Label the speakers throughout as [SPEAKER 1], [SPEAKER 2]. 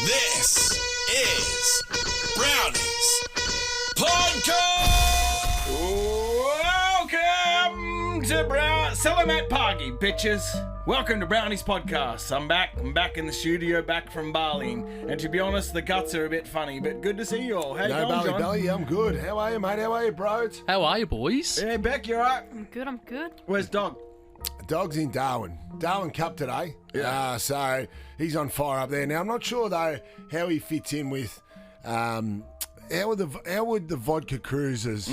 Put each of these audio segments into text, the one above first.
[SPEAKER 1] This is Brownie's Podcast!
[SPEAKER 2] Welcome to Sell 'em at Pargy, bitches. Welcome to Brownie's Podcast. I'm back in the studio, back from Bali. And to be honest, the guts are a bit funny, but good to see you all. How you going, John?
[SPEAKER 3] Belly, I'm good. How are you, mate? How are you, bros?
[SPEAKER 4] How are you, boys?
[SPEAKER 2] Yeah, Beck, you alright?
[SPEAKER 5] I'm good.
[SPEAKER 2] Where's Dog?
[SPEAKER 3] Dog's in Darwin. Darwin Cup today.
[SPEAKER 2] Yeah.
[SPEAKER 3] So he's on fire up there. Now, I'm not sure, though, how he fits in with... how would the vodka cruisers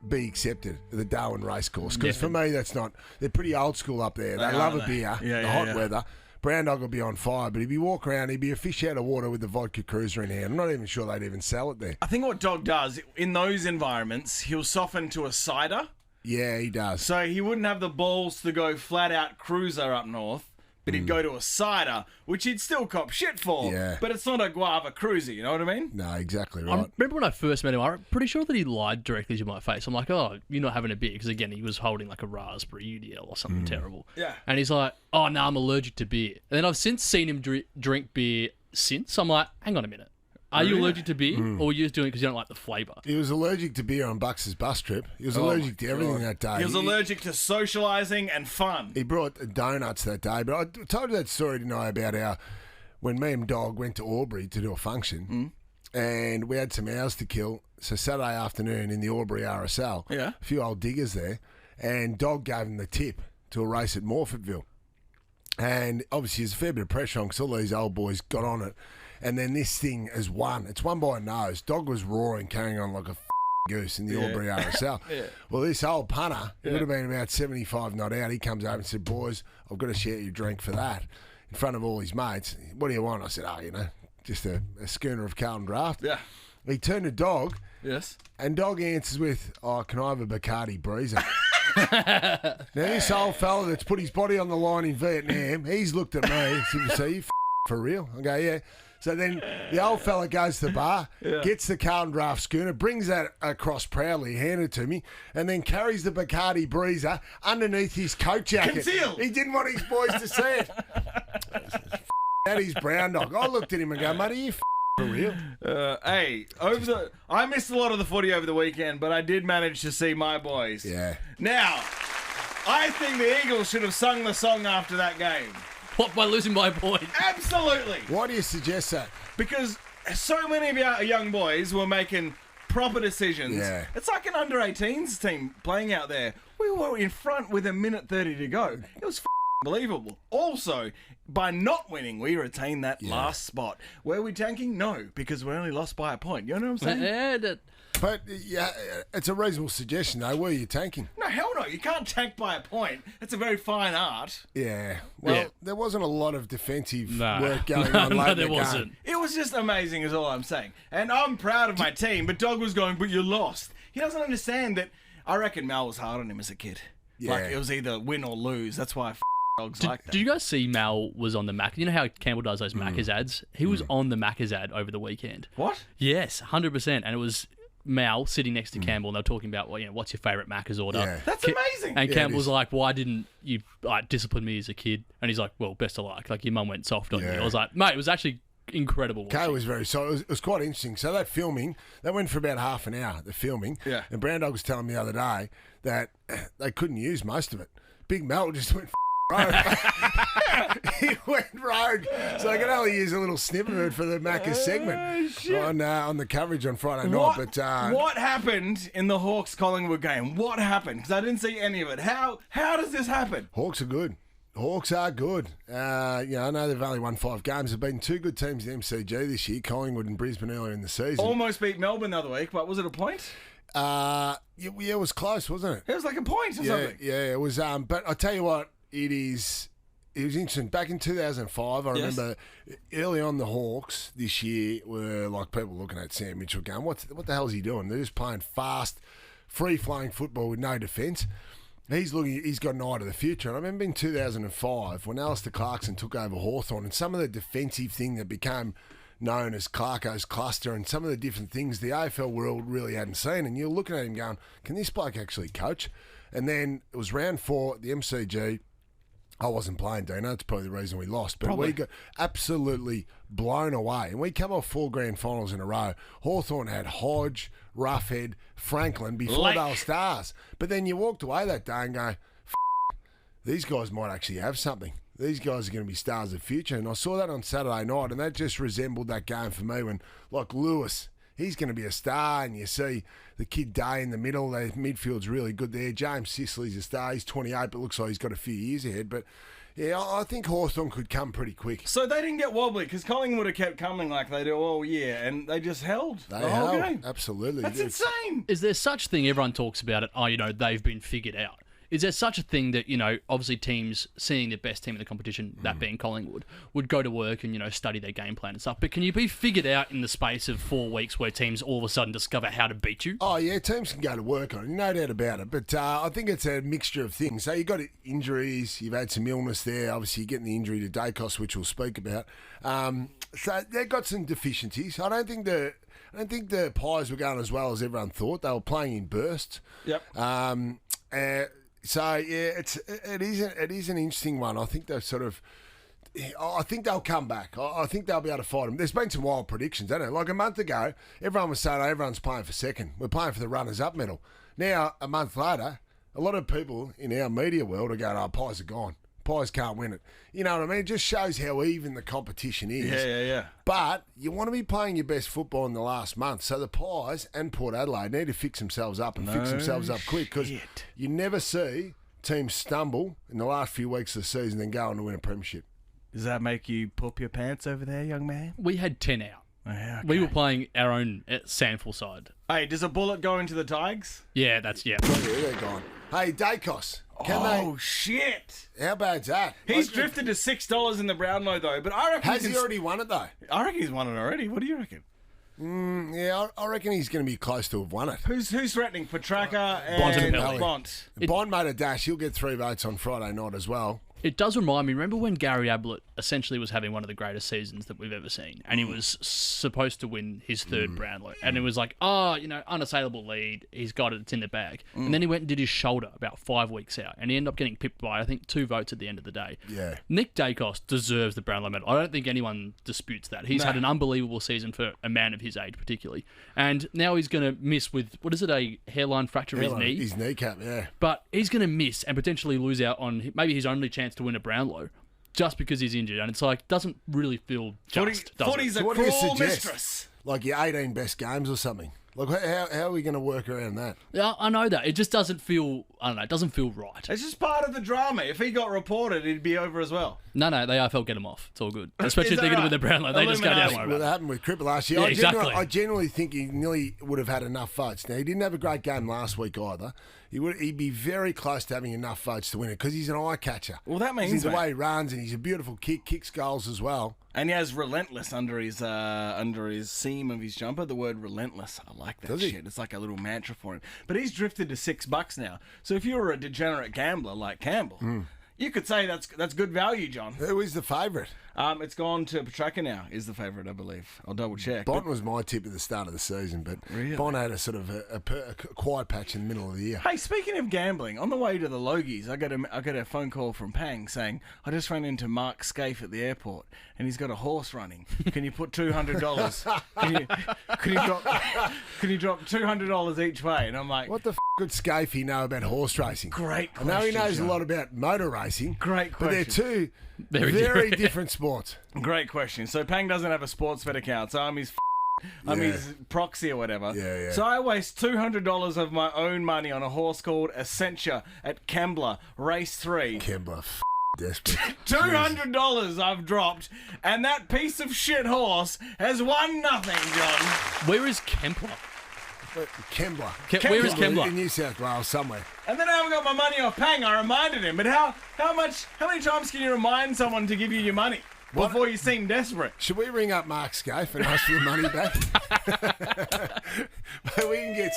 [SPEAKER 3] be accepted at the Darwin racecourse? Because for me, that's not... They're pretty old school up there. They love a beer, the hot weather. Brown Dog will be on fire, but if you walk around, he'd be a fish out of water with the vodka cruiser in hand. I'm not even sure they'd even sell it there.
[SPEAKER 2] I think what Dog does, in those environments, he'll soften to a cider.
[SPEAKER 3] Yeah, he does.
[SPEAKER 2] So he wouldn't have the balls to go flat out cruiser up north, but he'd go to a cider, which he'd still cop shit for.
[SPEAKER 3] Yeah.
[SPEAKER 2] But it's not a guava cruiser, you know what I mean?
[SPEAKER 3] No, exactly
[SPEAKER 4] I
[SPEAKER 3] right.
[SPEAKER 4] remember when I first met him, I'm pretty sure that he lied directly to my face. I'm like, oh, you're not having a beer. Because, again, he was holding like a raspberry UDL or something terrible.
[SPEAKER 2] Yeah.
[SPEAKER 4] And he's like, oh, no, I'm allergic to beer. And then I've since seen him drink beer since. I'm like, hang on a minute. Are you allergic to beer, or are you just doing it because you don't like the flavour?
[SPEAKER 3] He was allergic to beer on Bucks' bus trip. He was allergic to everything that day.
[SPEAKER 2] He was allergic to socialising and fun.
[SPEAKER 3] He brought donuts that day. But I told you that story, didn't I, about how when me and Dog went to Albury to do a function and we had some hours to kill. So Saturday afternoon in the Albury RSL, a few old diggers there, and Dog gave him the tip to a race at Morfettville. And obviously there's a fair bit of pressure on because all these old boys got on it. And then this thing has won. It's won by a nose. Dog was roaring, carrying on like a goose in the Albury RSL. Well, this old punter, it would have been about 75 not out. He comes over and said, boys, I've got to share your drink for that. In front of all his mates. What do you want? I said, just a schooner of Carlton Draft.
[SPEAKER 2] Yeah.
[SPEAKER 3] He turned to Dog.
[SPEAKER 2] Yes.
[SPEAKER 3] And Dog answers with, can I have a Bacardi Breezer? Now, this old fella that's put his body on the line in Vietnam, he's looked at me and said, so you for real? I go, yeah. So then the old fella goes to the bar, gets the Carlton Draft schooner, brings that across proudly, handed it to me, and then carries the Bacardi Breezer underneath his coat jacket.
[SPEAKER 2] Concealed.
[SPEAKER 3] He didn't want his boys to see it. That is Brown Dog. I looked at him and go, mate, are you for real?
[SPEAKER 2] Hey, I missed a lot of the footy over the weekend, but I did manage to see my boys.
[SPEAKER 3] Yeah.
[SPEAKER 2] Now, I think the Eagles should have sung the song after that game.
[SPEAKER 4] What, by losing by a point?
[SPEAKER 2] Absolutely.
[SPEAKER 3] Why do you suggest that?
[SPEAKER 2] Because so many of our young boys were making proper decisions.
[SPEAKER 3] Yeah.
[SPEAKER 2] It's like an under-18s team playing out there. We were in front with a minute 30 to go. It was unbelievable. Also, by not winning, we retained that last spot. Were we tanking? No, because we only lost by a point. You know what I'm saying?
[SPEAKER 3] But, it's a reasonable suggestion, though. Were you tanking?
[SPEAKER 2] No, hell no. You can't tank by a point. It's a very fine art.
[SPEAKER 3] Yeah. Well, there wasn't a lot of defensive work going on late in the game.
[SPEAKER 4] Wasn't.
[SPEAKER 2] It was just amazing is all I'm saying. And I'm proud of my team, but Dog was going, but you lost. He doesn't understand that. I reckon Mal was hard on him as a kid.
[SPEAKER 3] Yeah.
[SPEAKER 2] Like, it was either win or lose. That's why Dogs like that.
[SPEAKER 4] Did you guys see Mal was on the Mac? You know how Campbell does those Macca's ads? He was on the Macca's ad over the weekend.
[SPEAKER 2] What?
[SPEAKER 4] Yes, 100%. And it was Mal sitting next to Campbell, and they were talking about, what's your favourite Macca's order?
[SPEAKER 3] Yeah.
[SPEAKER 2] That's amazing.
[SPEAKER 4] And Campbell's like, why didn't you discipline me as a kid? And he's like, well, best of luck. Like, your mum went soft on you. I was like, mate, it was actually incredible.
[SPEAKER 3] Kay was very it was quite interesting. So that filming, that went for about half an hour, the filming. Yeah. And Brown Dog was telling me the other day that they couldn't use most of it. Big Mel just went rogue. He went rogue. So I can only use a little snippet of it for the Macca's segment on the coverage on Friday night. But
[SPEAKER 2] what happened in the Hawks Collingwood game? What happened? Because I didn't see any of it. How does this happen?
[SPEAKER 3] Hawks are good. Hawks are good. I know they've only won 5 games. They've been 2 good teams in MCG this year, Collingwood and Brisbane earlier in the season.
[SPEAKER 2] Almost beat Melbourne the other week, but was it a point?
[SPEAKER 3] It was close, wasn't it?
[SPEAKER 2] It was like a point or something.
[SPEAKER 3] Yeah, it was. But I tell you what, it was interesting. Back in 2005, I remember early on the Hawks this year were like people looking at Sam Mitchell going, what the hell is he doing? They're just playing fast, free-flowing football with no defence. He's got an eye to the future. And I remember in 2005 when Alistair Clarkson took over Hawthorn and some of the defensive thing that became known as Clarko's cluster and some of the different things the AFL world really hadn't seen. And you're looking at him going, can this bloke actually coach? And then it was round 4 at the MCG. I wasn't playing, Dino. That's probably the reason we lost. But we got absolutely blown away. And we come off 4 grand finals in a row. Hawthorn had Hodge, Roughhead, Franklin before they were stars. But then you walked away that day and go, these guys might actually have something. These guys are going to be stars of the future. And I saw that on Saturday night, and that just resembled that game for me when, like Lewis, he's going to be a star, and you see the kid Day in the middle. The midfield's really good there. James Sicili's a star. He's 28, but looks like he's got a few years ahead. But, yeah, I think Hawthorn could come pretty quick.
[SPEAKER 2] So they didn't get wobbly because Collingwood have kept coming like they do all year, and they just held the whole game.
[SPEAKER 3] Absolutely.
[SPEAKER 2] That's insane.
[SPEAKER 4] Is there such thing, everyone talks about it, they've been figured out. Is there such a thing that, obviously teams seeing the best team in the competition, that being Collingwood, would go to work and, study their game plan and stuff? But can you be figured out in the space of 4 weeks where teams all of a sudden discover how to beat you?
[SPEAKER 3] Oh, yeah, teams can go to work on it, no doubt about it. But I think it's a mixture of things. So you've got injuries, you've had some illness there. Obviously, you're getting the injury to Daicos, which we'll speak about. So they've got some deficiencies. I don't think the Pies were going as well as everyone thought. They were playing in bursts.
[SPEAKER 2] Yep.
[SPEAKER 3] So yeah, it is an interesting one. I think they've I think they'll come back. I think they'll be able to fight them. There's been some wild predictions, hasn't it? Like a month ago, everyone was saying everyone's playing for second. We're playing for the runners-up medal. Now, a month later, a lot of people in our media world are going, Pies are gone. Pies can't win it. You know what I mean? It just shows how even the competition is.
[SPEAKER 2] Yeah.
[SPEAKER 3] But you want to be playing your best football in the last month. So the Pies and Port Adelaide need to fix themselves up and fix themselves up quick, because you never see teams stumble in the last few weeks of the season and go on to win a premiership.
[SPEAKER 2] Does that make you poop your pants over there, young man?
[SPEAKER 4] We had 10 out.
[SPEAKER 2] Yeah, okay.
[SPEAKER 4] We were playing our own Sandful side.
[SPEAKER 2] Hey, does a bullet go into the Tigers?
[SPEAKER 4] Yeah, that's.
[SPEAKER 3] Yeah, they're gone. Hey, Daicos.
[SPEAKER 2] Shit.
[SPEAKER 3] How bad's that?
[SPEAKER 2] He's drifted to $6 in the Brownlow, though. But I reckon
[SPEAKER 3] Has he already won it, though?
[SPEAKER 2] I reckon he's won it already. What do you reckon?
[SPEAKER 3] Yeah, I reckon he's going to be close to have won it.
[SPEAKER 2] Who's threatening? Petrarca and Bont.
[SPEAKER 3] Bond made a dash. He'll get 3 votes on Friday night as well.
[SPEAKER 4] It does remind me, remember when Gary Ablett essentially was having one of the greatest seasons that we've ever seen, and he was supposed to win his 3rd Brownlow, and it was like, unassailable lead, he's got it, it's in the bag. And then he went and did his shoulder about 5 weeks out, and he ended up getting pipped by, I think, 2 votes at the end of the day.
[SPEAKER 3] Yeah.
[SPEAKER 4] Nick Daicos deserves the Brownlow medal. I don't think anyone disputes that. He's had an unbelievable season for a man of his age, particularly. And now he's going to miss with, a hairline fracture of his knee?
[SPEAKER 3] His kneecap, yeah.
[SPEAKER 4] But he's going to miss and potentially lose out on maybe his only chance to win a Brownlow just because he's injured, and it's like doesn't really feel just.
[SPEAKER 2] Footy's a cruel mistress.
[SPEAKER 3] Like your 18 best games or something. Like how are we going to work around that?
[SPEAKER 4] Yeah, I know that. It just doesn't feel. I don't know. It doesn't feel right.
[SPEAKER 2] It's just part of the drama. If he got reported, he'd be over as well.
[SPEAKER 4] No, the AFL get him off. It's all good. Especially if they're going to win the Brownlow, they just go down.
[SPEAKER 3] Well, that happened with Cripple last year.
[SPEAKER 4] Yeah, exactly.
[SPEAKER 3] I genuinely think he nearly would have had enough votes. Now he didn't have a great game last week either. He'd be very close to having enough votes to win it because he's an eye catcher.
[SPEAKER 2] Well, that means
[SPEAKER 3] he's the way he runs, and he's a beautiful kicks goals as well.
[SPEAKER 2] And he has relentless under his seam of his jumper. The word relentless, I like that
[SPEAKER 3] Does
[SPEAKER 2] shit.
[SPEAKER 3] he?
[SPEAKER 2] It's like a little mantra for him. But he's drifted to $6 now. So if you were a degenerate gambler like Campbell, you could say that's good value, John.
[SPEAKER 3] Who is the favourite?
[SPEAKER 2] It's gone to Petrarca now. Is the favourite, I believe. I'll double check.
[SPEAKER 3] Bont was my tip at the start of the season, but
[SPEAKER 2] really?
[SPEAKER 3] Bont had a sort of a quiet patch in the middle of the year.
[SPEAKER 2] Hey, speaking of gambling, on the way to the Logies, I got a phone call from Pang saying, I just ran into Mark Scaife at the airport, and he's got a horse running. Can you put $200? Can you drop $200 each way? And I'm like,
[SPEAKER 3] what the f*** could Scaife know about horse racing?
[SPEAKER 2] Great question.
[SPEAKER 3] I know he knows
[SPEAKER 2] John.
[SPEAKER 3] a lot about motor racing.
[SPEAKER 2] Great question.
[SPEAKER 3] But they're two very different sports.
[SPEAKER 2] Great question. So Pang doesn't have a Sportsbet account, so I'm his proxy or whatever.
[SPEAKER 3] Yeah.
[SPEAKER 2] So I waste $200 of my own money on a horse called Essentia at Kembla, race 3.
[SPEAKER 3] Kembla, desperate.
[SPEAKER 2] $200 I've dropped, and that piece of shit horse has won nothing, John.
[SPEAKER 4] Where is Kembla?
[SPEAKER 3] Kembla.
[SPEAKER 4] Where is Kembla?
[SPEAKER 3] In New South Wales, somewhere.
[SPEAKER 2] And then I haven't got my money off Pang. I reminded him. But how many times can you remind someone to give you your money before you seem desperate?
[SPEAKER 3] Should we ring up Mark Scaife and ask for the money back? We can get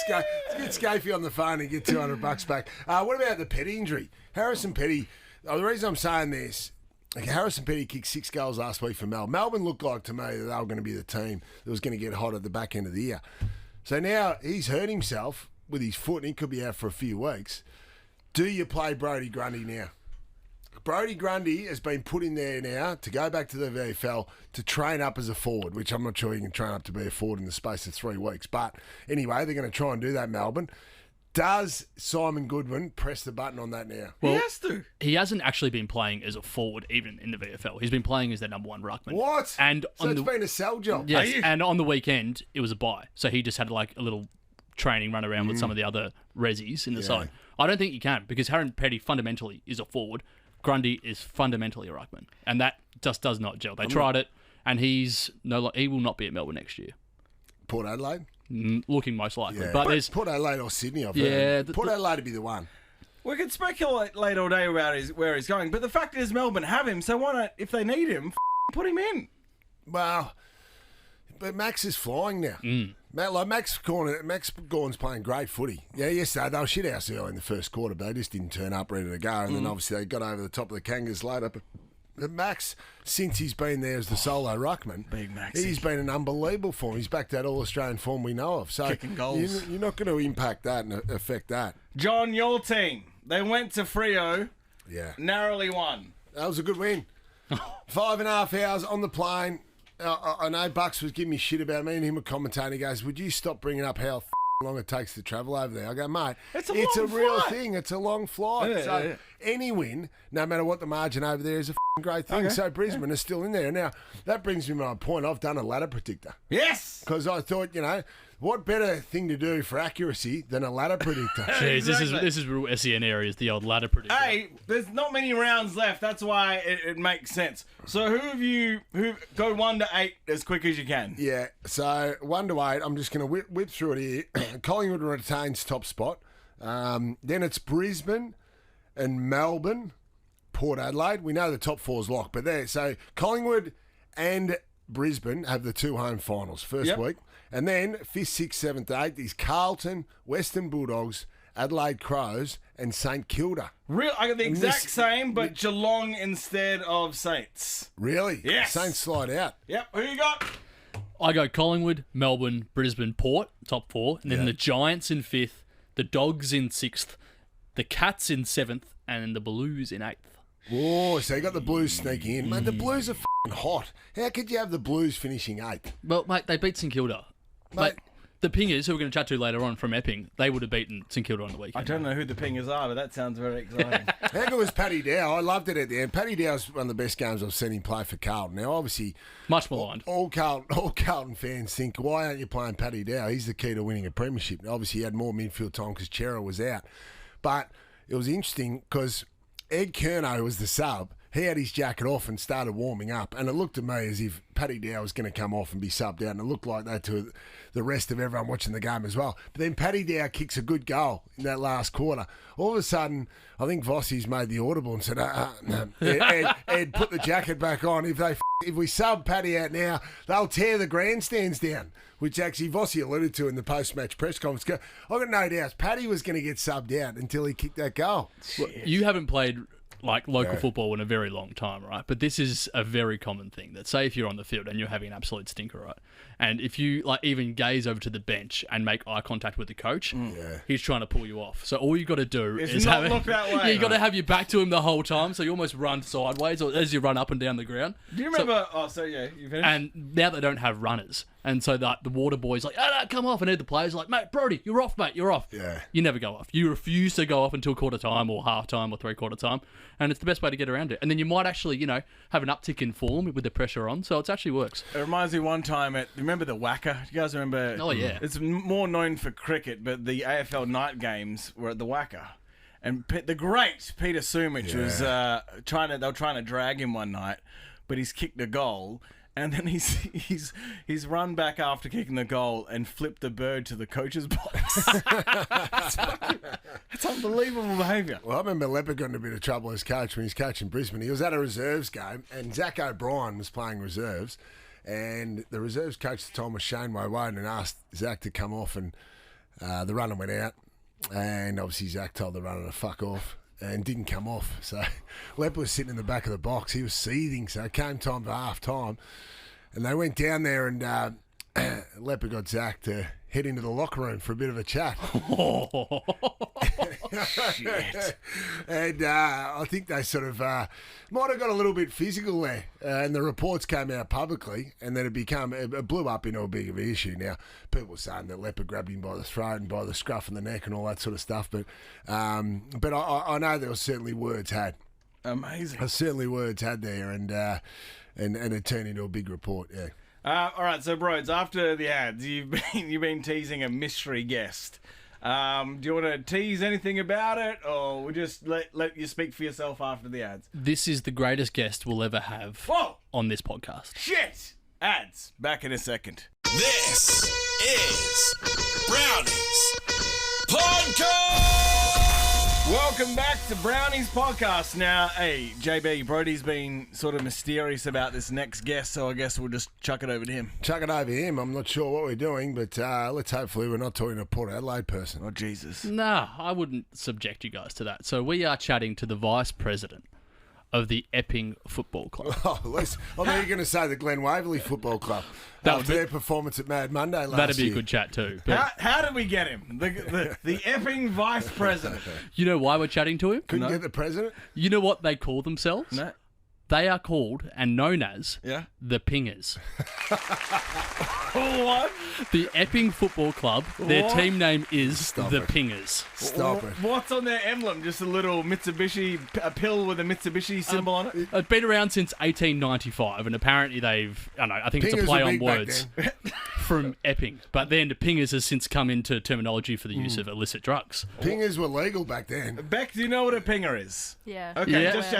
[SPEAKER 3] Scaife on the phone and get $200 back. What about the Petty injury? Harrison Petty. The reason I'm saying this, Harrison Petty kicked 6 goals last week for Melbourne. Melbourne looked like to me that they were going to be the team that was going to get hot at the back end of the year. So now he's hurt himself with his foot and he could be out for a few weeks. Do you play Brodie Grundy now? Brodie Grundy has been put in there now to go back to the VFL to train up as a forward, which I'm not sure he can train up to be a forward in the space of 3 weeks. But anyway, they're going to try and do that, Melbourne. Does Simon Goodwin press the button on that now?
[SPEAKER 2] He has to.
[SPEAKER 4] He hasn't actually been playing as a forward even in the VFL. He's been playing as their number one ruckman.
[SPEAKER 3] What?
[SPEAKER 4] And
[SPEAKER 3] So it's been a sell job.
[SPEAKER 4] yes, and on the weekend it was a bye, so he just had like a little training run around with some of the other resis in the side. I don't think you can, because Harron Petty fundamentally is a forward. Grundy is fundamentally a ruckman, and that just does not gel. They tried it, and he will not be at Melbourne next year.
[SPEAKER 3] Port Adelaide?
[SPEAKER 4] Looking most likely.
[SPEAKER 3] Yeah.
[SPEAKER 4] But there's
[SPEAKER 3] Port Adelaide or Sydney, I've
[SPEAKER 4] Yeah,
[SPEAKER 3] heard. Port Adelaide would be the one.
[SPEAKER 2] We could speculate late all day about where he's going, but the fact is Melbourne have him, so why not, if they need him, put him in?
[SPEAKER 3] Well, but Max is flying now. Max Gawn's playing great footy. Yeah, yesterday they were shit house early in the first quarter, but they just didn't turn up ready to go. And then obviously they got over the top of the Kangas later. But Max, since he's been there as the solo ruckman,
[SPEAKER 2] Big Maxie.
[SPEAKER 3] he's been an unbelievable form. He's back to that All-Australian form we know of. So
[SPEAKER 2] Kicking goals.
[SPEAKER 3] You're not going to impact that and affect that.
[SPEAKER 2] John, your team, they went to Freo,
[SPEAKER 3] Yeah.
[SPEAKER 2] narrowly won.
[SPEAKER 3] That was a good win. 5.5 hours on the plane. I know Bucks was giving me shit about me and him were commentating. He goes, would you stop bringing up how long it takes to travel over there? I go, mate,
[SPEAKER 2] It's a
[SPEAKER 3] a
[SPEAKER 2] long
[SPEAKER 3] real
[SPEAKER 2] flight."
[SPEAKER 3] thing. It's a long flight.
[SPEAKER 2] Yeah,
[SPEAKER 3] so
[SPEAKER 2] yeah.
[SPEAKER 3] any win, no matter what the margin over there, is a great thing. So Brisbane is still in there. Now, that brings me to my point. I've done a ladder predictor.
[SPEAKER 2] Yes!
[SPEAKER 3] Because I thought, what better thing to do for accuracy than a ladder predictor?
[SPEAKER 4] Jeez,
[SPEAKER 2] Exactly.
[SPEAKER 4] this is real SEN areas, the old ladder predictor.
[SPEAKER 2] Hey, there's not many rounds left. That's why it makes sense. So who go 1 to 8 as quick as you can?
[SPEAKER 3] Yeah, so 1 to 8, I'm just going to whip through it here. Collingwood retains top spot. Then it's Brisbane and Melbourne, Port Adelaide. We know the top 4's locked, but there. So Collingwood and Brisbane have the 2 home finals first week. And then 5th, 6th, 7th, 8th is Carlton, Western Bulldogs, Adelaide Crows, and St Kilda.
[SPEAKER 2] I got the
[SPEAKER 3] And
[SPEAKER 2] exact
[SPEAKER 3] this-
[SPEAKER 2] same, but Geelong instead of Saints.
[SPEAKER 3] Really?
[SPEAKER 2] Yes.
[SPEAKER 3] Saints slide out.
[SPEAKER 2] Yep, who you got?
[SPEAKER 4] I go Collingwood, Melbourne, Brisbane, Port, top 4, and then the Giants in 5th, the Dogs in 6th, the Cats in 7th, and the Blues in 8th.
[SPEAKER 3] Oh, so you got the Blues sneaking in. Mate, the Blues are f***ing hot. How could you have the Blues finishing 8th?
[SPEAKER 4] Well, mate, they beat St Kilda. Mate, the Pingers, who we're going to chat to later on from Epping, they would have beaten St Kilda on the weekend.
[SPEAKER 2] I don't know who the Pingers are, but that sounds very exciting.
[SPEAKER 3] How good was Paddy Dow? I loved it at the end. Paddy Dow's one of the best games I've seen him play for Carlton. Now, obviously,
[SPEAKER 4] Much maligned.
[SPEAKER 3] all Carlton fans think, why aren't you playing Paddy Dow? He's the key to winning a premiership. Obviously, he had more midfield time because Chera was out. But it was interesting because Ed Curnow was the sub. He had his jacket off and started warming up, and it looked to me as if Paddy Dow was going to come off and be subbed out, and it looked like that to the rest of everyone watching the game as well. But then Paddy Dow kicks a good goal in that last quarter. All of a sudden, I think Vossi's made the audible and said, no. Ed, put the jacket back on. If we sub Paddy out now, they'll tear the grandstands down, which actually Vossi alluded to in the post-match press conference. I've got no doubts Paddy was going to get subbed out until he kicked that goal.
[SPEAKER 4] You haven't played like local football in a very long time, right? But this is a very common thing that, say if you're on the field and you're having an absolute stinker, right? And if you like even gaze over to the bench and make eye contact with the coach, he's trying to pull you off. So all you got to do is
[SPEAKER 2] not
[SPEAKER 4] have
[SPEAKER 2] look that way.
[SPEAKER 4] You got to have your back to him the whole time, so you almost run sideways or as you run up and down the ground.
[SPEAKER 2] Do you remember? You finished?
[SPEAKER 4] And now they don't have runners. And so the water boy's like, no, come off. And then the players are like, mate, Brody, you're off, mate, you're off.
[SPEAKER 3] Yeah.
[SPEAKER 4] You never go off. You refuse to go off until quarter time or half time or 3/4 time. And it's the best way to get around it. And then you might actually, have an uptick in form with the pressure on. So it actually works.
[SPEAKER 2] It reminds me one time remember the Wacker? Do you guys remember?
[SPEAKER 4] Oh, yeah.
[SPEAKER 2] It's more known for cricket, but the AFL night games were at the Wacker. And the great Peter Sumich was they were trying to drag him one night, but he's kicked a goal. And then he's run back after kicking the goal and flipped the bird to the coach's box. It's unbelievable behaviour.
[SPEAKER 3] Well, I remember Leopard got in a bit of trouble as coach when he was coaching Brisbane. He was at a reserves game, and Zach O'Brien was playing reserves. And the reserves coach at the time was Shane Woden and asked Zach to come off, and the runner went out. And obviously Zach told the runner to fuck off and didn't come off. So Leopard was sitting in the back of the box. He was seething. So it came time for half time. And they went down there and Leper got Zach to head into the locker room for a bit of a chat. And I think they sort of might have got a little bit physical there. And the reports came out publicly, and then it blew up into a big of an issue. Now, people were saying that Leper grabbed him by the throat and by the scruff of the neck and all that sort of stuff. But I know there were certainly words had.
[SPEAKER 2] Amazing.
[SPEAKER 3] Certainly words had there, and it turned into a big report, yeah.
[SPEAKER 2] All right, so Broads, after the ads, you've been teasing a mystery guest. Do you want to tease anything about it, or we'll just let you speak for yourself after the ads?
[SPEAKER 4] This is the greatest guest we'll ever have on this podcast.
[SPEAKER 2] Shit! Ads. Back in a second.
[SPEAKER 1] This is Brownies Podcast!
[SPEAKER 2] Welcome back to Brownies Podcast. Now, hey, JB, Brody's been sort of mysterious about this next guest, so I guess we'll just chuck it over to him.
[SPEAKER 3] Chuck it over him. I'm not sure what we're doing, but let's hopefully we're not talking to a Port Adelaide person.
[SPEAKER 2] Oh, Jesus.
[SPEAKER 4] Nah, I wouldn't subject you guys to that. So we are chatting to the Vice President of the Epping Football Club.
[SPEAKER 3] Oh, at least, I thought you were going to say the Glen Waverley Football Club.
[SPEAKER 4] That
[SPEAKER 3] After their performance at Mad Monday last year.
[SPEAKER 4] That'd be a good chat too. But
[SPEAKER 2] How did we get him? The Epping Vice President.
[SPEAKER 4] you know why we're chatting to him?
[SPEAKER 3] Couldn't get the president?
[SPEAKER 4] You know what they call themselves?
[SPEAKER 2] No.
[SPEAKER 4] They are called and known as the Pingers.
[SPEAKER 2] What?
[SPEAKER 4] The Epping Football Club, their
[SPEAKER 2] What?
[SPEAKER 4] team name is
[SPEAKER 3] Stop
[SPEAKER 4] the
[SPEAKER 3] it.
[SPEAKER 4] Pingers.
[SPEAKER 3] Stop it.
[SPEAKER 2] What's on their emblem? Just a little Mitsubishi, a pill with a Mitsubishi symbol on it?
[SPEAKER 4] It's been around since 1895, and apparently they've, I don't know, I think it's a
[SPEAKER 3] Pingers
[SPEAKER 4] play
[SPEAKER 3] were
[SPEAKER 4] on
[SPEAKER 3] big back
[SPEAKER 4] words
[SPEAKER 3] then.
[SPEAKER 4] from Epping. But then the Pingers has since come into terminology for the use of illicit drugs.
[SPEAKER 3] Pingers were legal back then.
[SPEAKER 2] Beck, do you know what a pinger is?
[SPEAKER 5] Yeah.
[SPEAKER 2] Okay,
[SPEAKER 4] Yeah.
[SPEAKER 2] just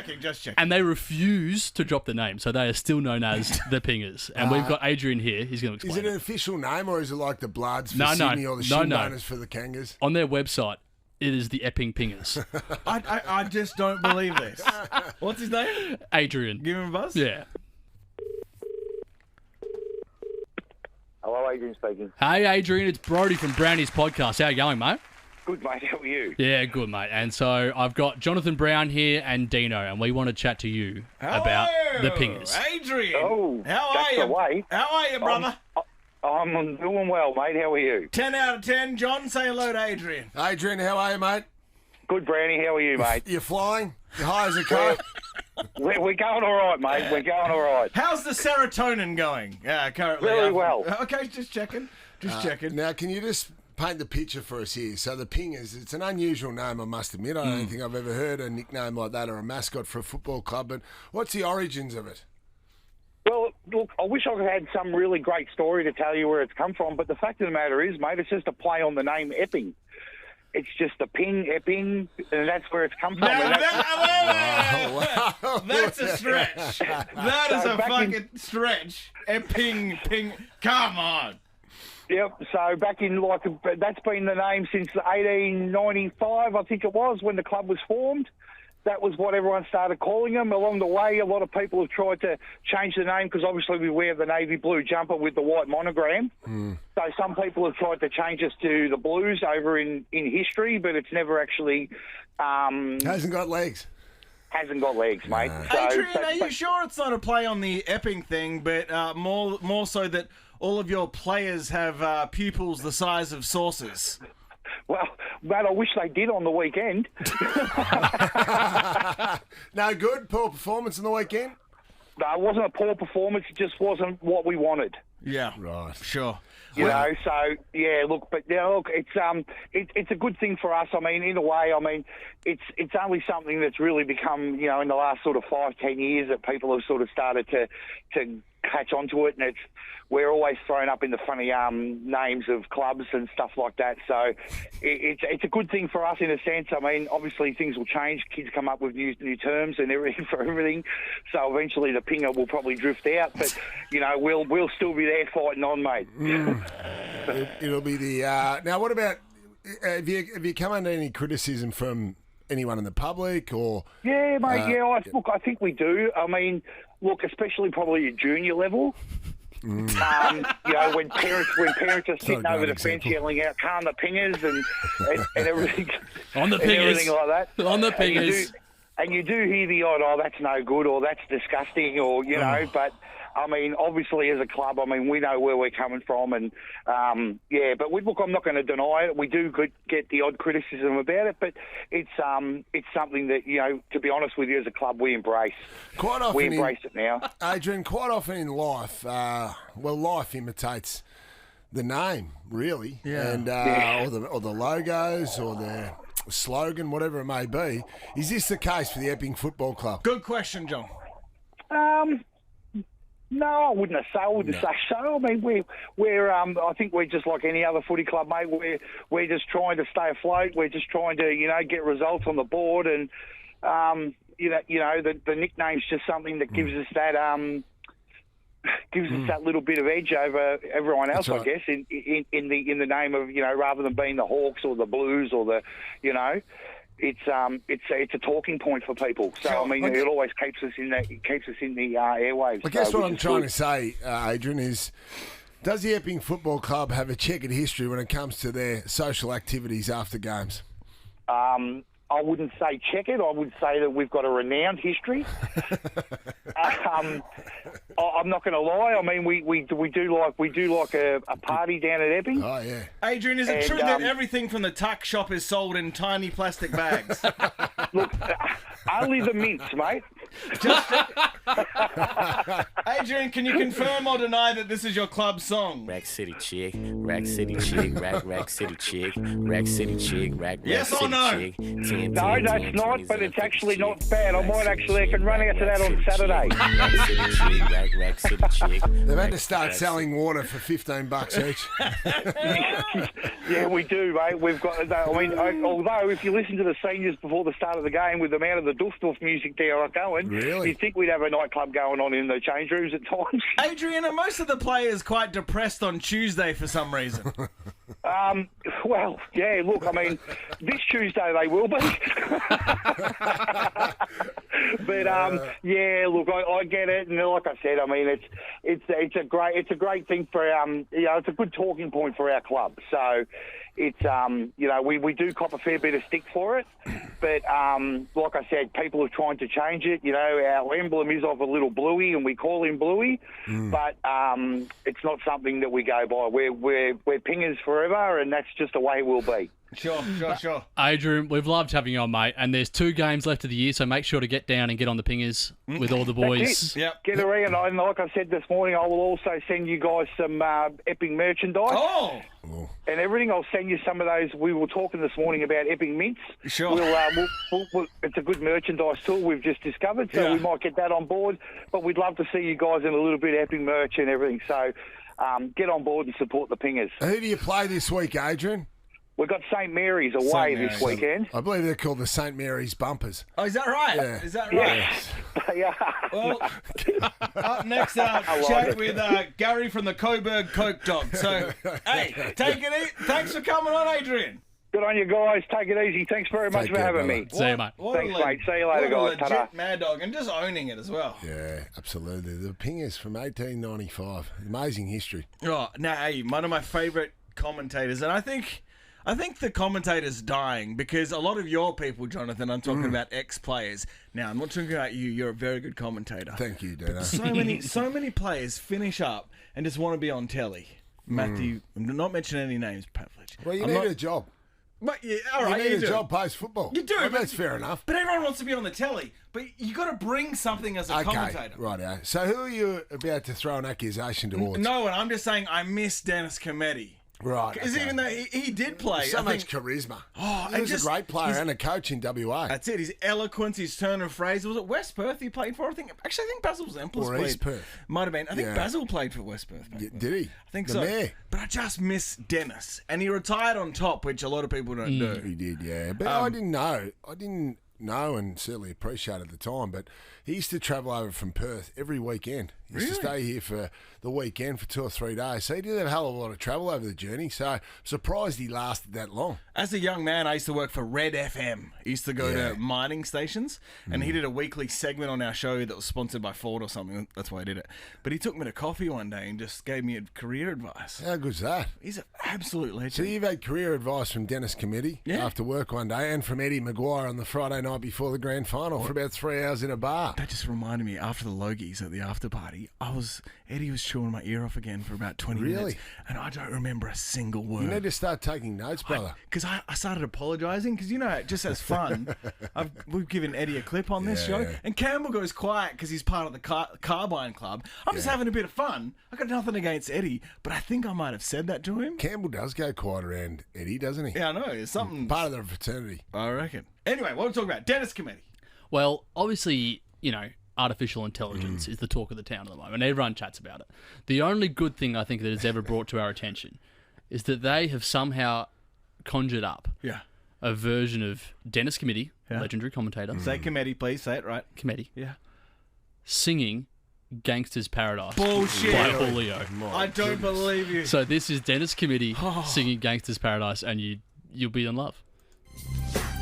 [SPEAKER 2] checking.
[SPEAKER 4] And they refuse to drop the name, so they are still known as the Pingers. And we've got Adrian here. He's going to
[SPEAKER 3] Is
[SPEAKER 4] explain
[SPEAKER 3] it an official name, or is it like the Bloods for
[SPEAKER 4] No, no.
[SPEAKER 3] Sydney or the
[SPEAKER 4] No,
[SPEAKER 3] Shin
[SPEAKER 4] no.
[SPEAKER 3] Boners for the Kangas?
[SPEAKER 4] On their website, it is the Epping Pingers.
[SPEAKER 2] I just don't believe this. What's his name?
[SPEAKER 4] Adrian.
[SPEAKER 2] Give him a buzz.
[SPEAKER 4] Yeah.
[SPEAKER 6] Hello, Adrian speaking.
[SPEAKER 4] Hey, Adrian. It's Brody from Brownies Podcast. How you going, mate?
[SPEAKER 6] Good, mate. How are you?
[SPEAKER 4] Yeah, good, mate. And so I've got Jonathan Brown here and Dino, and we want to chat to you about the Pingers.
[SPEAKER 2] Adrian.
[SPEAKER 6] Oh,
[SPEAKER 2] how are
[SPEAKER 6] that's
[SPEAKER 2] you?
[SPEAKER 6] the way.
[SPEAKER 2] How are you, brother?
[SPEAKER 6] I'm doing well, mate. How are you?
[SPEAKER 2] 10 out of 10. John, say hello to Adrian.
[SPEAKER 3] Adrian, how are you, mate?
[SPEAKER 6] Good, Browny. How are you, mate?
[SPEAKER 3] You're flying? You're high as a kite?
[SPEAKER 6] We're going all right, mate. We're going all right.
[SPEAKER 2] How's the serotonin going currently?
[SPEAKER 6] Really well.
[SPEAKER 2] Okay, just checking. Checking.
[SPEAKER 3] Now, can you just paint the picture for us here? So the Pingers, it's an unusual name, I must admit. I don't think I've ever heard a nickname like that or a mascot for a football club. But what's the origins of it?
[SPEAKER 6] Well, look, I wish I could have had some really great story to tell you where it's come from, but the fact of the matter is, mate, it's just a play on the name Epping. It's just a ping, Epping, and that's where it's come from.
[SPEAKER 2] Now,
[SPEAKER 6] And that's-
[SPEAKER 2] that's a stretch. That is
[SPEAKER 6] So
[SPEAKER 2] a
[SPEAKER 6] back in-
[SPEAKER 2] fucking stretch. Ping. Come on.
[SPEAKER 6] Yep. So back in that's been the name since 1895, I think it was, when the club was formed. That was what everyone started calling them. Along the way, a lot of people have tried to change the name because obviously we wear the navy blue jumper with the white monogram. So some people have tried to change us to the Blues over in history, but it's never actually
[SPEAKER 3] Hasn't got legs.
[SPEAKER 6] hasn't got legs, mate. So,
[SPEAKER 2] Adrian, are you sure it's not a play on the Epping thing, but more so that all of your players have pupils the size of saucers?
[SPEAKER 6] Well, I wish they did on the weekend.
[SPEAKER 3] No good? Poor performance on the weekend?
[SPEAKER 6] No, it wasn't a poor performance. It just wasn't what we wanted.
[SPEAKER 2] Yeah.
[SPEAKER 3] Right.
[SPEAKER 2] Sure.
[SPEAKER 6] You know, so yeah, look, but yeah, look, it's a good thing for us. I mean, in a way, I mean, it's only something that's really become, you know, in the last sort of 5-10 years that people have sort of started to catch onto it, and we're always thrown up in the funny names of clubs and stuff like that. So it's a good thing for us in a sense. I mean, obviously things will change. Kids come up with new terms and everything for everything. So eventually the Pinga will probably drift out, but you know we'll still be there fighting on, mate.
[SPEAKER 3] It'll be the now. What about have you come under any criticism from anyone in the public or?
[SPEAKER 6] Yeah, mate. Look, I think we do. I mean, look, especially probably at junior level. You know, when parents are sitting over the fence yelling out "Calm the Pingers" and everything
[SPEAKER 4] On the
[SPEAKER 6] and everything
[SPEAKER 4] Pingers.
[SPEAKER 6] like that.
[SPEAKER 4] On the Pingers.
[SPEAKER 6] And you do hear the odd, "Oh, that's no good," or "That's disgusting," or you know. But I mean, obviously as a club, I mean, we know where we're coming from, and but look, I'm not going to deny it. We do get the odd criticism about it, but it's something that, you know, to be honest with you, as a club, we embrace.
[SPEAKER 3] Quite often
[SPEAKER 6] we embrace it now.
[SPEAKER 3] Adrian, quite often in life, life imitates the name, really, and or the logos or the slogan, whatever it may be. Is this the case for the Epping Football Club?
[SPEAKER 2] Good question, John.
[SPEAKER 6] No, I wouldn't say so. I mean, we're I think we're just like any other footy club, mate. We're just trying to stay afloat. We're just trying to, you know, get results on the board, and the nickname's just something that gives us that that little bit of edge over everyone else,
[SPEAKER 3] right.
[SPEAKER 6] I guess, in the name of, you know, rather than being the Hawks or the Blues or the, you know. It's a talking point for people. So I mean, it always keeps us in the airwaves.
[SPEAKER 3] I guess
[SPEAKER 6] so,
[SPEAKER 3] what I'm trying to say, Adrian, is does the Epping Football Club have a checkered history when it comes to their social activities after games?
[SPEAKER 6] I wouldn't say checkered. I would say that we've got a renowned history. I'm not going to lie. I mean, we do like a party down at Epping.
[SPEAKER 3] Oh yeah.
[SPEAKER 2] Adrian, is it true that everything from the tuck shop is sold in tiny plastic bags?
[SPEAKER 6] Look, only the mints, mate.
[SPEAKER 2] Adrian, can you confirm or deny that this is your club song?
[SPEAKER 5] Rack City chick, Rack City chick, Rack City chick, Rack City chick, Rack
[SPEAKER 2] Yes or
[SPEAKER 5] City
[SPEAKER 2] no?
[SPEAKER 5] chick. 10,
[SPEAKER 6] No,
[SPEAKER 5] 10,
[SPEAKER 6] that's
[SPEAKER 5] 10,
[SPEAKER 6] not,
[SPEAKER 5] 20s,
[SPEAKER 6] but it's
[SPEAKER 5] 50
[SPEAKER 6] actually
[SPEAKER 5] chick,
[SPEAKER 6] not bad. I might
[SPEAKER 5] Rack
[SPEAKER 6] actually, I
[SPEAKER 5] City
[SPEAKER 6] can run
[SPEAKER 5] chick,
[SPEAKER 6] out to that on
[SPEAKER 5] Rack City
[SPEAKER 6] Saturday.
[SPEAKER 5] chick, Rack City chick, Rack City chick.
[SPEAKER 3] They've had to start selling water for $15 each.
[SPEAKER 6] Yeah, we do, mate. We've got. I mean, although if you listen to the seniors before the start of the game with the amount of the doof music they are going,
[SPEAKER 3] Really?
[SPEAKER 6] you'd think we'd have a nightclub going on in the change rooms at times.
[SPEAKER 2] Adrian, are most of the players quite depressed on Tuesday for some reason?
[SPEAKER 6] Well, yeah. Look, I mean, this Tuesday they will be. But yeah. Look, I get it, and like I said, I mean, it's a great thing for it's a good talking point for our club. So it's we do cop a fair bit of stick for it, but like I said, people are trying to change it. You know, our emblem is of a little bluey, and we call him Bluey, but it's not something that we go by. We're Pingers forever, and that's just the way we'll be.
[SPEAKER 2] Sure.
[SPEAKER 4] Adrian, we've loved having you on, mate. And there's 2 games left of the year, so make sure to get down and get on the Pingers with all the boys.
[SPEAKER 6] That's it.
[SPEAKER 2] Yep.
[SPEAKER 6] Get around, and like I said this morning, I will also send you guys some Epping merchandise.
[SPEAKER 2] Oh!
[SPEAKER 6] And everything. I'll send you some of those. We were talking this morning about Epping mints.
[SPEAKER 2] Sure.
[SPEAKER 6] We'll it's a good merchandise tool we've just discovered, so we might get that on board. But we'd love to see you guys in a little bit of Epping merch and everything. So get on board and support the Pingers.
[SPEAKER 3] Who do you play this week, Adrian?
[SPEAKER 6] We've got St Mary's away this weekend.
[SPEAKER 3] I believe they're called the St Mary's Bumpers.
[SPEAKER 2] Oh, is that right?
[SPEAKER 3] Yeah.
[SPEAKER 2] Is that right?
[SPEAKER 6] Yes, they are.
[SPEAKER 2] Well, up next, chat with Gary from the Coburg Coke Dog. So, hey, take it easy. Thanks for coming on, Adrian.
[SPEAKER 6] Good on you guys. Take it easy. Thanks very much for having me.
[SPEAKER 4] See you, mate.
[SPEAKER 6] Thanks, mate. See you later,
[SPEAKER 2] what a
[SPEAKER 6] guys.
[SPEAKER 2] legit
[SPEAKER 6] Ta-da.
[SPEAKER 2] Mad Dog, and just owning it as well.
[SPEAKER 3] Yeah, absolutely. The Pingers from 1895. Amazing history.
[SPEAKER 2] Oh, now, hey, one of my favourite commentators, and I think the commentator's dying because a lot of your people, Jonathan, I'm talking about ex-players. Now, I'm not talking about you. You're a very good commentator.
[SPEAKER 3] Thank you, Dana.
[SPEAKER 2] So many players finish up and just want to be on telly. Matthew, I'm not mentioning any names, privilege.
[SPEAKER 3] Well, you need a job.
[SPEAKER 2] But yeah, all right,
[SPEAKER 3] You need
[SPEAKER 2] do.
[SPEAKER 3] a job post football.
[SPEAKER 2] You do.
[SPEAKER 3] Well,
[SPEAKER 2] but-
[SPEAKER 3] that's fair enough.
[SPEAKER 2] But everyone wants to be on the telly. But you got to bring something as a commentator.
[SPEAKER 3] Right. So who are you about to throw an accusation towards?
[SPEAKER 2] No, and I'm just saying I miss Dennis Cometti.
[SPEAKER 3] Right.
[SPEAKER 2] Because even though he did play,
[SPEAKER 3] so
[SPEAKER 2] I
[SPEAKER 3] much
[SPEAKER 2] think,
[SPEAKER 3] charisma.
[SPEAKER 2] Oh,
[SPEAKER 3] he was a great player and a coach in WA.
[SPEAKER 2] That's it. His eloquence, his turn of phrase. Was it West Perth he played for? I think Basil Zemplis
[SPEAKER 3] Or
[SPEAKER 2] played.
[SPEAKER 3] East Perth.
[SPEAKER 2] Might have been. I think
[SPEAKER 3] Yeah.
[SPEAKER 2] Basil played for West Perth.
[SPEAKER 3] Did he?
[SPEAKER 2] I think
[SPEAKER 3] the
[SPEAKER 2] so.
[SPEAKER 3] Mayor.
[SPEAKER 2] But I just miss Dennis, and he retired on top, which a lot of people don't do.
[SPEAKER 3] He did, yeah. But I didn't know and certainly appreciate at the time, but he used to travel over from Perth every weekend. He used to stay here for the weekend for 2 or 3 days. So he did have a hell of a lot of travel over the journey. So I'm surprised he lasted that long.
[SPEAKER 2] As a young man, I used to work for Red FM. I used to go to mining stations, and he did a weekly segment on our show that was sponsored by Ford or something. That's why I did it. But he took me to coffee one day and just gave me career advice.
[SPEAKER 3] How good's that?
[SPEAKER 2] He's an absolute legend.
[SPEAKER 3] So you've had career advice from Denis Cometti after work one day, and from Eddie Maguire on the Friday night before the grand final for about 3 hours in a bar.
[SPEAKER 2] That just reminded me, after the Logies at the after party, Eddie was chewing my ear off again for about 20 minutes. And I don't remember a single word.
[SPEAKER 3] You need to start taking notes, brother.
[SPEAKER 2] Because I started apologising, because, just as fun, we've given Eddie a clip on this show, and Campbell goes quiet because he's part of the Carbine Club. I'm just having a bit of fun. I got nothing against Eddie, but I think I might have said that to him.
[SPEAKER 3] Campbell does go quiet around Eddie, doesn't he?
[SPEAKER 2] Yeah, I know. It's something...
[SPEAKER 3] Part of the fraternity.
[SPEAKER 2] I reckon. Anyway, what are we talking about? Denis Cometti.
[SPEAKER 4] Well, obviously, artificial intelligence is the talk of the town at the moment. Everyone chats about it. The only good thing I think that it's ever brought to our attention is that they have somehow conjured up a version of Denis Cometti, legendary commentator.
[SPEAKER 2] Say Cometti, please. Say it right.
[SPEAKER 4] Cometti.
[SPEAKER 2] Yeah.
[SPEAKER 4] Singing Gangster's Paradise
[SPEAKER 2] Bullshit.
[SPEAKER 4] by Julio.
[SPEAKER 2] I don't believe you.
[SPEAKER 4] So this is Denis Cometti singing Gangster's Paradise, and you'll be in love.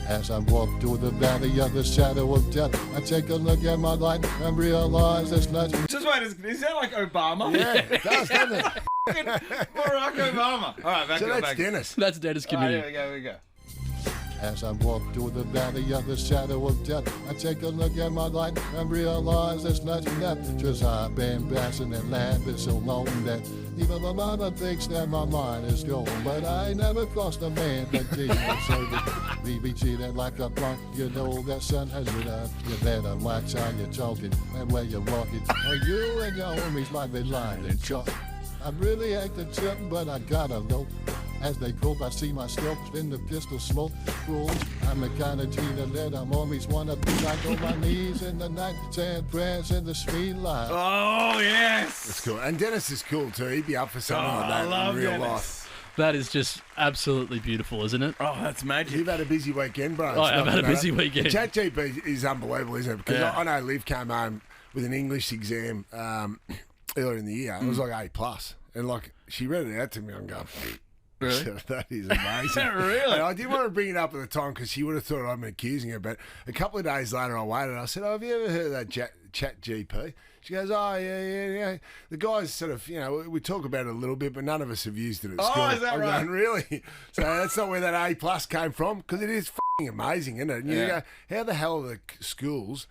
[SPEAKER 7] As I walk through the valley of the shadow of death, I take a look at my life and realize there's nothing.
[SPEAKER 2] Just wait, is that like Obama?
[SPEAKER 3] Yeah, it does, doesn't it?
[SPEAKER 2] Barack Obama. All right, back.
[SPEAKER 3] Dennis.
[SPEAKER 4] That's Denis Cometti.
[SPEAKER 2] Here we go.
[SPEAKER 7] As I walk through the valley of the shadow of death, I take a look at my life and realize there's nothing left. Just I've been bouncing and laughing so long that even my mama thinks that my mind is gone. But I never crossed a man that didn't serve it. We be cheated like a punk, you know that sun has it up. You better watch how you're talking and where you're walking. Or you and your homies might be lying and chalk. I really hate the trip, but I gotta go. As they croak, I see myself in the pistol smoke. Rules, I'm the kind of G that I'm always wanna be like on my knees in the night, saying prayers in the street light.
[SPEAKER 2] Oh, yes.
[SPEAKER 3] That's cool. And Dennis is cool too. He'd be up for something like that in real life.
[SPEAKER 4] That is just absolutely beautiful, isn't it?
[SPEAKER 2] Oh, that's magic.
[SPEAKER 3] You've had a busy weekend, bro.
[SPEAKER 4] I've had a busy weekend.
[SPEAKER 3] ChatGPT is unbelievable, isn't it? Because I know Liv came home with an English exam earlier in the year. It was like A+. And like she read it out to me, I'm going,
[SPEAKER 2] really?
[SPEAKER 3] That is amazing.
[SPEAKER 2] Really?
[SPEAKER 3] And I didn't want to bring it up at the time because she would have thought I'm accusing her. But a couple of days later, I waited. I said, have you ever heard of that chat GP? She goes, oh, yeah. The guys sort of, we talk about it a little bit, but none of us have used it at school.
[SPEAKER 2] Oh, is that right?
[SPEAKER 3] Going, really? So that's not where that A+ came from, because it is f***ing amazing, isn't it? And you go, how the hell are the schools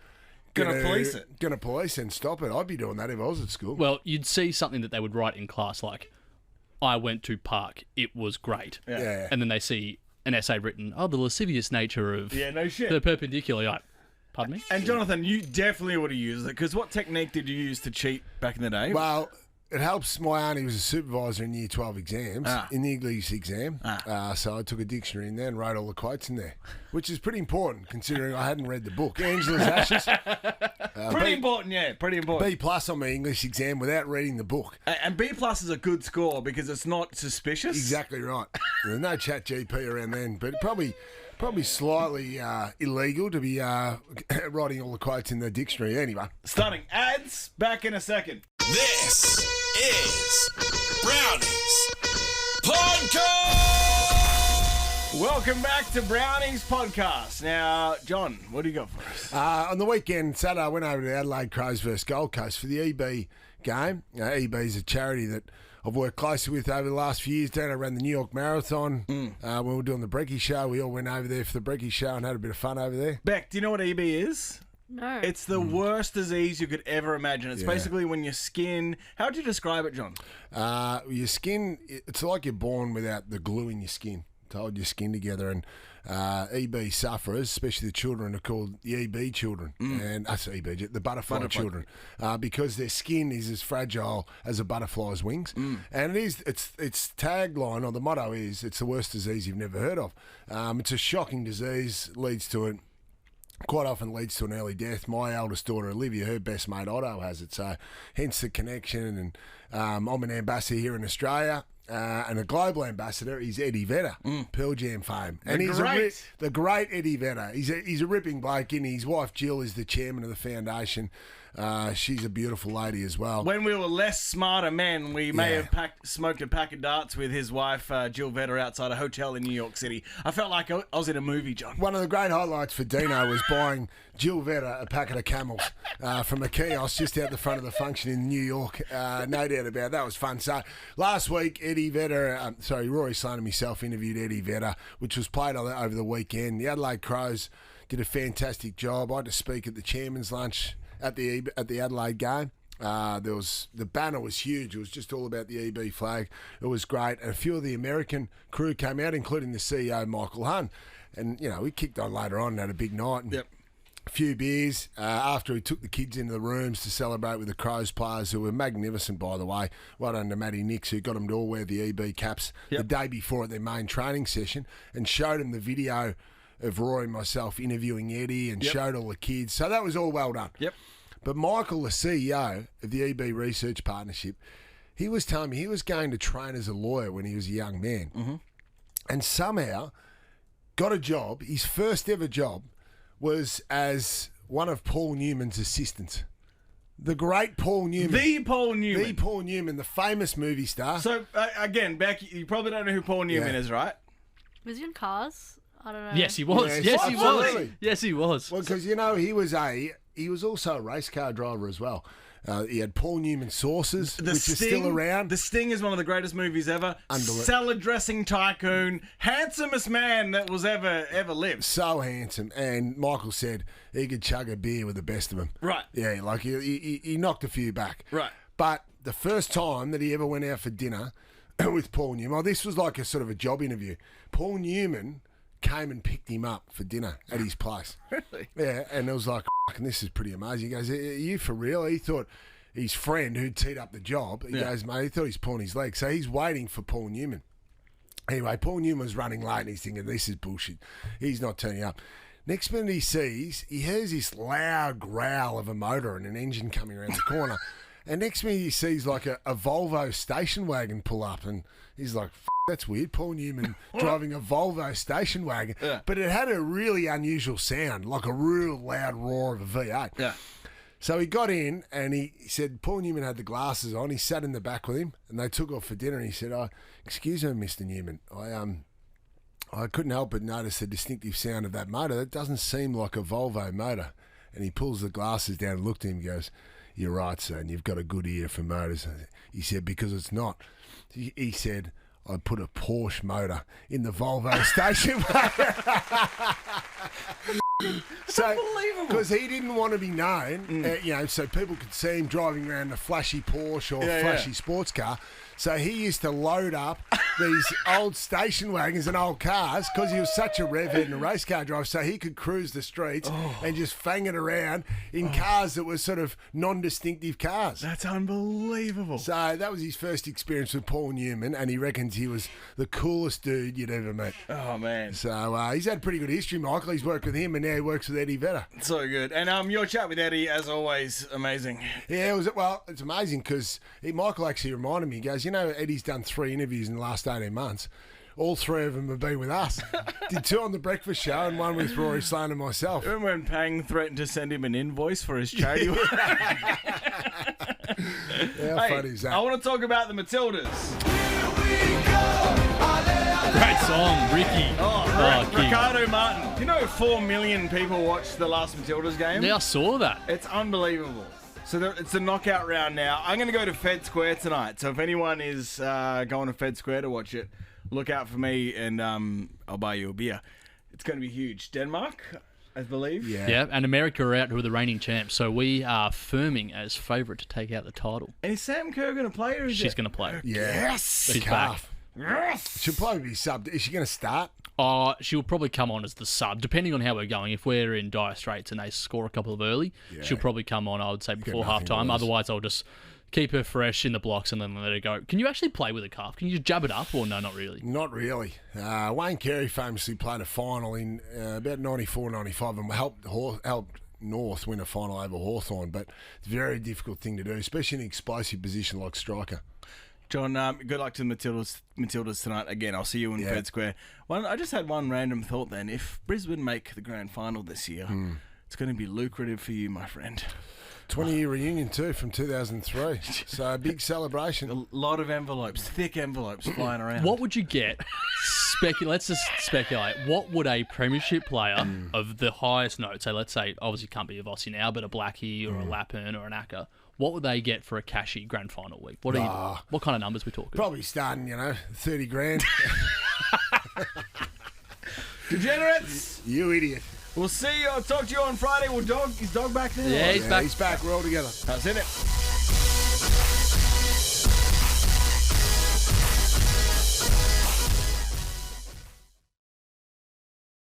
[SPEAKER 2] Gonna police it.
[SPEAKER 3] Gonna police and stop it. I'd be doing that if I was at school.
[SPEAKER 4] Well, you'd see something that they would write in class like, I went to park, it was great.
[SPEAKER 3] Yeah.
[SPEAKER 4] And then they see an essay written, the lascivious nature of
[SPEAKER 2] no shit.
[SPEAKER 4] the perpendicular. Like, pardon me?
[SPEAKER 2] And Jonathan, you definitely would have used it, because what technique did you use to cheat back in the day?
[SPEAKER 3] Well, it helps. My auntie was a supervisor in Year 12 exams, in the English exam. So I took a dictionary in there and wrote all the quotes in there, which is pretty important considering I hadn't read the book. Angela's Ashes.
[SPEAKER 2] Pretty important.
[SPEAKER 3] B+ on my English exam without reading the book.
[SPEAKER 2] And B+ is a good score because it's not suspicious.
[SPEAKER 3] Exactly right. There's no chat GP around then, but probably slightly illegal to be writing all the quotes in the dictionary anyway.
[SPEAKER 2] Starting ads, back in a second.
[SPEAKER 1] This is Brownies Podcast.
[SPEAKER 2] Welcome back to Brownies Podcast. Now, John, what do you got for us?
[SPEAKER 3] On the weekend, Saturday, I went over to Adelaide Crows versus Gold Coast for the EB game. EB is a charity that I've worked closely with over the last few years. Dan, I ran the New York Marathon. When we were doing the Brekkie Show, we all went over there for the Brekkie Show and had a bit of fun over there.
[SPEAKER 2] Beck, do you know what EB is?
[SPEAKER 8] No.
[SPEAKER 2] It's the worst disease you could ever imagine. It's basically when your skin... How would you describe it, John?
[SPEAKER 3] Your skin, it's like you're born without the glue in your skin to hold your skin together. And EB sufferers, especially the children, are called the EB children. And us EB, the butterfly children, because their skin is as fragile as a butterfly's wings. And its tagline, or the motto is, it's the worst disease you've never heard of. It's a shocking disease, leads to it. Quite often leads to an early death. My eldest daughter, Olivia, her best mate, Otto, has it. So hence the connection. And I'm an ambassador here in Australia. And a global ambassador is Eddie Vedder, Pearl Jam fame. And he's the great Eddie Vedder. He's a ripping bloke, and his wife Jill is the chairman of the foundation. She's a beautiful lady as well.
[SPEAKER 2] When we were less smarter men, we may have smoked a pack of darts with his wife, Jill Vetter, outside a hotel in New York City. I felt like I was in a movie, John.
[SPEAKER 3] One of the great highlights for Dino was buying Jill Vetter a packet of Camels from a kiosk just out the front of the function in New York. No doubt about it. That was fun. So last week, Rory Sloan and myself interviewed Eddie Vetter, which was played over the weekend. The Adelaide Crows did a fantastic job. I had to speak at the chairman's lunch at the Adelaide game. The banner was huge. It was just all about the EB flag. It was great. And a few of the American crew came out, including the CEO, Michael Hunt. And, we kicked on later on and had a big night. And a few beers after he took the kids into the rooms to celebrate with the Crows players, who were magnificent, by the way. Well done to Matty Nix, who got them to all wear the EB caps the day before at their main training session, and showed them the video of Roy and myself interviewing Eddie, and showed all the kids. So that was all well done.
[SPEAKER 2] Yep.
[SPEAKER 3] But Michael, the CEO of the EB Research Partnership, he was telling me he was going to train as a lawyer when he was a young man, and somehow got a job. His first ever job was as one of Paul Newman's assistants. The great Paul Newman.
[SPEAKER 2] The Paul Newman.
[SPEAKER 3] The Paul Newman, the famous movie star.
[SPEAKER 2] So, again, Beck, you probably don't know who Paul Newman is, right?
[SPEAKER 8] Was he in Cars? I don't know.
[SPEAKER 4] Yes, he was.
[SPEAKER 3] Yes,
[SPEAKER 4] Yes, he was.
[SPEAKER 3] absolutely.
[SPEAKER 4] Yes, he was.
[SPEAKER 3] Well, because, he was also a race car driver as well. He had Paul Newman sauces, which is still around.
[SPEAKER 2] The Sting is one of the greatest movies ever. Salad dressing tycoon, handsomest man that was ever lived.
[SPEAKER 3] So handsome. And Michael said he could chug a beer with the best of them.
[SPEAKER 2] Right.
[SPEAKER 3] Yeah, like he knocked a few back.
[SPEAKER 2] Right.
[SPEAKER 3] But the first time that he ever went out for dinner with Paul Newman, well, this was like a sort of a job interview. Paul Newman came and picked him up for dinner at his place.
[SPEAKER 2] Really?
[SPEAKER 3] Yeah, and it was like, and this is pretty amazing. He goes, are you for real? He thought his friend who'd teed up the job, he goes, mate, he thought he's pulling his leg. So he's waiting for Paul Newman. Anyway, Paul Newman was running late and he's thinking, this is bullshit. He's not turning up. Next minute he hears this loud growl of a motor and an engine coming around the corner. And next minute he sees like a Volvo station wagon pull up, and he's like, that's weird. Paul Newman driving a Volvo station wagon. Yeah. But it had a really unusual sound, like a real loud roar of a V8. Yeah. So he got in and he said Paul Newman had the glasses on. He sat in the back with him and they took off for dinner, and he said, excuse me, Mr. Newman, I couldn't help but notice the distinctive sound of that motor. That doesn't seem like a Volvo motor. And he pulls the glasses down and looked at him and goes, you're right, son. You've got a good ear for motors. He said, because it's not. He said, I put a Porsche motor in the Volvo station wagon. So,
[SPEAKER 2] unbelievable.
[SPEAKER 3] Because he didn't want to be known, so people could see him driving around a flashy Porsche or flashy sports car. So he used to load up these old station wagons and old cars because he was such a rev head and a race car driver, so he could cruise the streets and just fang it around in cars that were sort of non-distinctive cars.
[SPEAKER 2] That's unbelievable.
[SPEAKER 3] So that was his first experience with Paul Newman, and he reckons he was the coolest dude you'd ever met.
[SPEAKER 2] Oh, man.
[SPEAKER 3] So he's had pretty good history, Michael. He's worked with him, and now he works with Eddie Vetter.
[SPEAKER 2] So good. And your chat with Eddie, as always, amazing.
[SPEAKER 3] Yeah, it's amazing because Michael actually reminded me, he goes, Eddie's done 3 interviews in the last 18 months. All 3 of them have been with us. Did 2 on the breakfast show and 1 with Rory Sloan and myself.
[SPEAKER 2] Remember when Pang threatened to send him an invoice for his charity work?
[SPEAKER 3] How funny is that?
[SPEAKER 2] I want to talk about the Matildas.
[SPEAKER 4] Great song, Ricky.
[SPEAKER 2] Ricardo Martin. You know 4 million people watched the last Matildas game?
[SPEAKER 4] Yeah, I saw that.
[SPEAKER 2] It's unbelievable. So it's the knockout round now. I'm going to go to Fed Square tonight. So if anyone is going to Fed Square to watch it, look out for me and I'll buy you a beer. It's going to be huge. Denmark, I believe.
[SPEAKER 4] Yeah, and America are out, who are the reigning champs. So we are firming as favourite to take out the title.
[SPEAKER 2] And is Sam Kerr going to play or is
[SPEAKER 4] She's going to play.
[SPEAKER 3] Yes.
[SPEAKER 4] She's back.
[SPEAKER 2] Yes.
[SPEAKER 3] She'll probably be subbed. Is she going to start?
[SPEAKER 4] She'll probably come on as the sub, depending on how we're going. If we're in dire straits and they score a couple of early, she'll probably come on, I would say, before half-time. Otherwise, I'll just keep her fresh in the blocks and then let her go. Can you actually play with a calf? Can you just jab it up or no, not really?
[SPEAKER 3] Not really. Wayne Carey famously played a final in about 94, 95 and helped North win a final over Hawthorn, but it's a very difficult thing to do, especially in an explosive position like striker.
[SPEAKER 2] John, good luck to the Matildas tonight. Again, I'll see you in Fed Square. I just had one random thought then. If Brisbane make the grand final this year, it's going to be lucrative for you, my friend.
[SPEAKER 3] 20-year reunion too from 2003. So a big celebration.
[SPEAKER 2] A lot of envelopes, thick envelopes flying around.
[SPEAKER 4] What would you get? Let's just speculate. What would a premiership player of the highest note, so let's say, obviously can't be a Vossi now, but a Blackie or a Lappin or an Acker, what would they get for a cashy grand final week? What kind of numbers are we talking?
[SPEAKER 3] Probably starting, 30 grand.
[SPEAKER 2] Degenerates!
[SPEAKER 3] You idiot.
[SPEAKER 2] We'll see you. I'll talk to you on Friday. Is Dog back there?
[SPEAKER 4] Yeah, he's back.
[SPEAKER 3] He's back. We're all together.
[SPEAKER 2] That's in it.